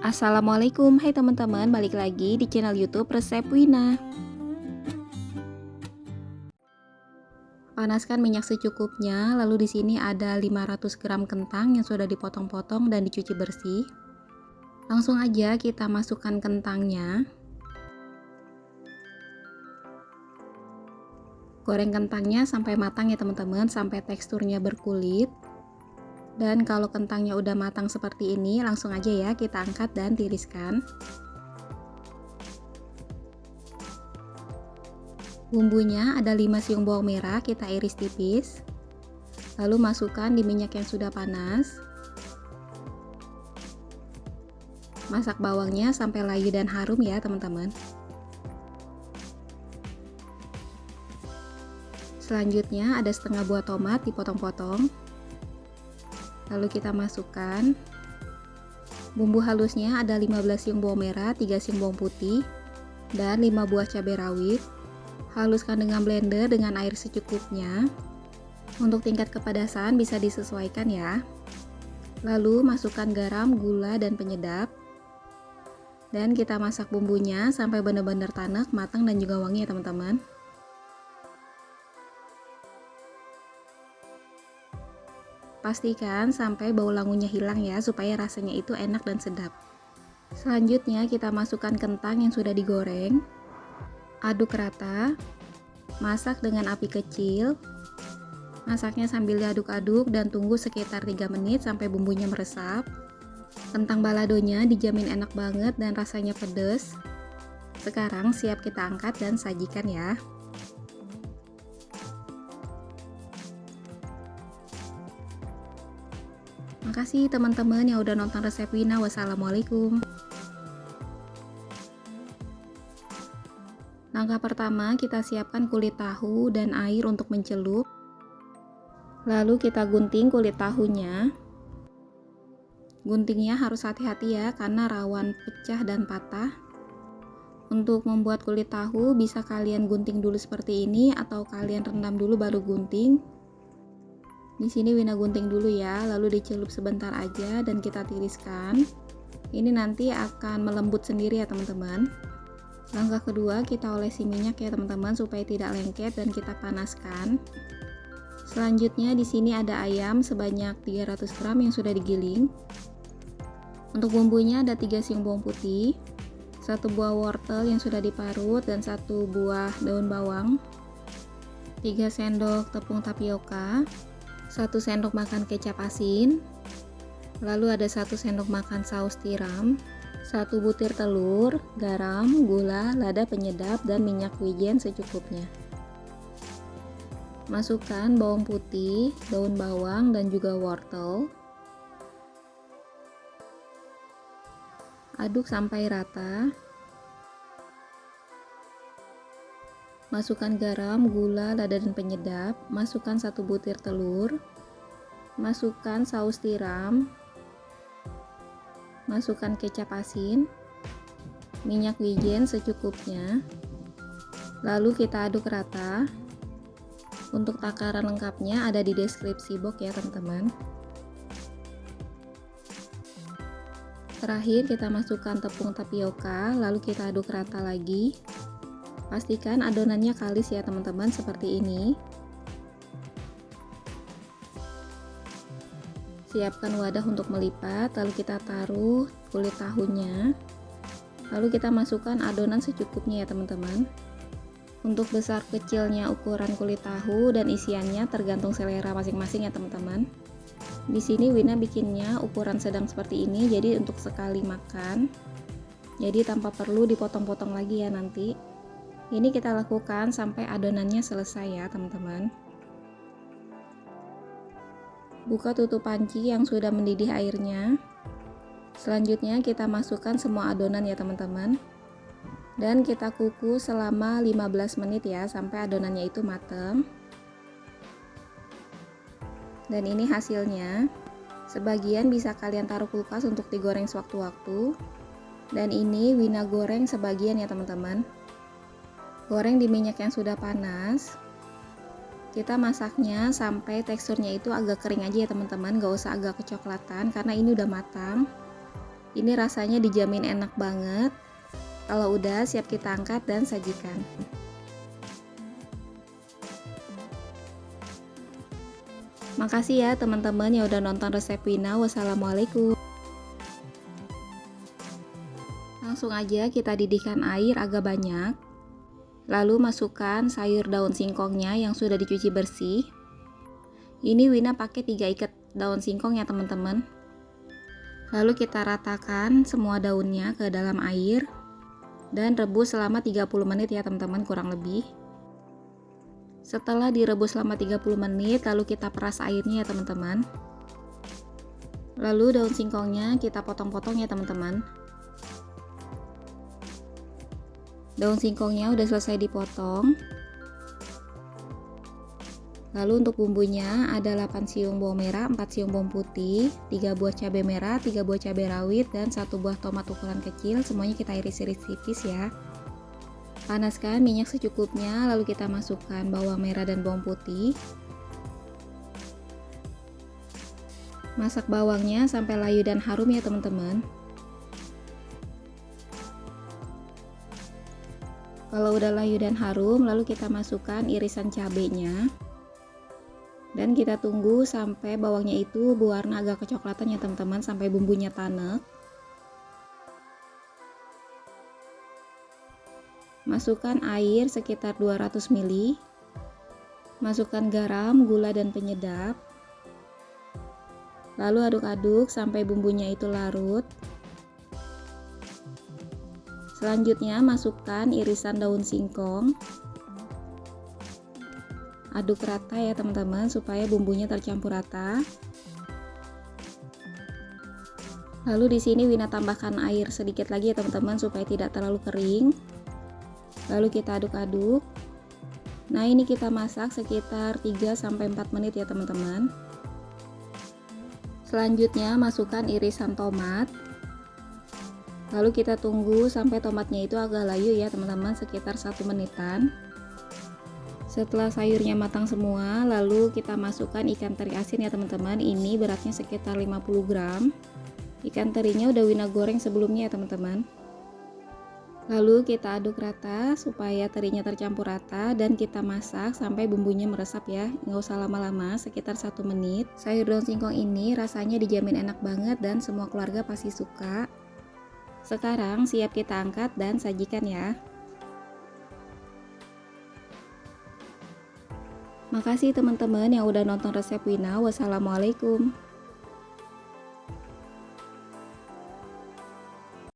Assalamualaikum, hai teman-teman, balik lagi di channel YouTube Resep Wina. Panaskan minyak secukupnya, lalu di sini ada 500 gram kentang yang sudah dipotong-potong dan dicuci bersih. Langsung aja kita masukkan kentangnya. Goreng kentangnya sampai matang ya teman-teman, sampai teksturnya berkulit. Dan kalau kentangnya udah matang seperti ini, langsung aja ya kita angkat dan tiriskan. Bumbunya ada 5 siung bawang merah, kita iris tipis. Lalu masukkan di minyak yang sudah panas. Masak bawangnya sampai layu dan harum ya teman-teman. Selanjutnya ada setengah buah tomat dipotong-potong. Lalu kita masukkan. Bumbu halusnya ada 15 siung bawang merah, 3 siung bawang putih, dan 5 buah cabai rawit. Haluskan dengan blender dengan air secukupnya. Untuk tingkat kepedasan bisa disesuaikan ya. Lalu masukkan garam, gula, dan penyedap. Dan kita masak bumbunya sampai benar-benar tanak, matang, dan juga wangi ya teman-teman. Pastikan sampai bau langunya hilang ya, supaya rasanya itu enak dan sedap. Selanjutnya kita masukkan kentang yang sudah digoreng. Aduk rata. Masak dengan api kecil. Masaknya sambil diaduk-aduk dan tunggu sekitar 3 menit sampai bumbunya meresap. Kentang baladonya dijamin enak banget dan rasanya pedas. Sekarang siap kita angkat dan sajikan ya. Makasih teman-teman yang udah nonton resep Wina. Wassalamualaikum. Langkah pertama, kita siapkan kulit tahu dan air untuk mencelup. Lalu kita gunting kulit tahunya. Guntingnya harus hati-hati ya, karena rawan pecah dan patah. Untuk membuat kulit tahu, bisa kalian gunting dulu seperti ini, atau kalian rendam dulu baru gunting. Di sini Wina gunting dulu ya, lalu dicelup sebentar aja dan kita tiriskan. Ini nanti akan melembut sendiri ya teman-teman. Langkah kedua, kita olesi minyak ya teman-teman supaya tidak lengket dan kita panaskan. Selanjutnya di sini ada ayam sebanyak 300 gram yang sudah digiling. Untuk bumbunya ada 3 siung bawang putih, 1 buah wortel yang sudah diparut dan 1 buah daun bawang, 3 sendok tepung tapioka, 1 sendok makan kecap asin, lalu ada 1 sendok makan saus tiram, 1 butir telur, garam, gula, lada penyedap, dan minyak wijen secukupnya. Masukkan bawang putih, daun bawang, dan juga wortel. Aduk sampai rata. Masukkan garam, gula, lada, dan penyedap. Masukkan 1 butir telur. Masukkan saus tiram. Masukkan kecap asin. Minyak wijen secukupnya. Lalu kita aduk rata. Untuk takaran lengkapnya ada di deskripsi box ya teman-teman. Terakhir kita masukkan tepung tapioka, lalu kita aduk rata lagi. Pastikan adonannya kalis ya teman-teman, seperti ini. Siapkan wadah untuk melipat, lalu kita taruh kulit tahunya. Lalu kita masukkan adonan secukupnya ya teman-teman. Untuk besar kecilnya ukuran kulit tahu dan isiannya tergantung selera masing-masing ya teman-teman. Di sini Wina bikinnya ukuran sedang seperti ini, jadi untuk sekali makan. Jadi tanpa perlu dipotong-potong lagi ya nanti. Ini kita lakukan sampai adonannya selesai ya teman-teman. Buka tutup panci yang sudah mendidih airnya. Selanjutnya kita masukkan semua adonan ya teman-teman. Dan kita kukus selama 15 menit ya, sampai adonannya itu matang. Dan ini hasilnya. Sebagian bisa kalian taruh kulkas untuk digoreng sewaktu-waktu. Dan ini Wina goreng sebagian ya teman-teman. Goreng di minyak yang sudah panas. Kita masaknya sampai teksturnya itu agak kering aja ya teman-teman, gak usah agak kecoklatan karena ini udah matang. Ini rasanya dijamin enak banget. Kalau udah, siap kita angkat dan sajikan. Makasih ya teman-teman yang udah nonton resep Wina. Wassalamualaikum. Langsung aja kita didihkan air agak banyak. Lalu masukkan sayur daun singkongnya yang sudah dicuci bersih. Ini Wina pakai 3 ikat daun singkong ya teman-teman. Lalu kita ratakan semua daunnya ke dalam air dan rebus selama 30 menit ya teman-teman, kurang lebih. Setelah direbus selama 30 menit, lalu kita peras airnya ya teman-teman. Lalu daun singkongnya kita potong-potong ya teman-teman. Daun singkongnya udah selesai dipotong. Lalu untuk bumbunya ada 8 siung bawang merah, 4 siung bawang putih, 3 buah cabai merah, 3 buah cabai rawit, dan 1 buah tomat ukuran kecil. Semuanya kita iris-iris tipis ya. Panaskan minyak secukupnya, lalu kita masukkan bawang merah dan bawang putih. Masak bawangnya sampai layu dan harum ya teman-teman. Kalau udah layu dan harum, lalu kita masukkan irisan cabenya. Dan kita tunggu sampai bawangnya itu berwarna agak kecoklatan ya teman-teman, sampai bumbunya tanek. Masukkan air sekitar 200 ml. Masukkan garam, gula, dan penyedap. Lalu aduk-aduk sampai bumbunya itu larut. Selanjutnya masukkan irisan daun singkong. Aduk rata ya teman-teman supaya bumbunya tercampur rata. Lalu di sini Wina tambahkan air sedikit lagi ya teman-teman supaya tidak terlalu kering. Lalu kita aduk-aduk. Nah, ini kita masak sekitar 3-4 menit ya teman-teman. Selanjutnya masukkan irisan tomat. Lalu kita tunggu sampai tomatnya itu agak layu ya teman-teman, sekitar 1 menitan. Setelah sayurnya matang semua, lalu kita masukkan ikan teri asin ya teman-teman. Ini beratnya sekitar 50 gram. Ikan terinya udah Wina goreng sebelumnya ya teman-teman. Lalu kita aduk rata supaya terinya tercampur rata dan kita masak sampai bumbunya meresap ya. Nggak usah lama-lama, sekitar 1 menit. Sayur daun singkong ini rasanya dijamin enak banget dan semua keluarga pasti suka. Sekarang siap kita angkat dan sajikan ya. Makasih teman-teman yang udah nonton resep Wina. Wassalamualaikum.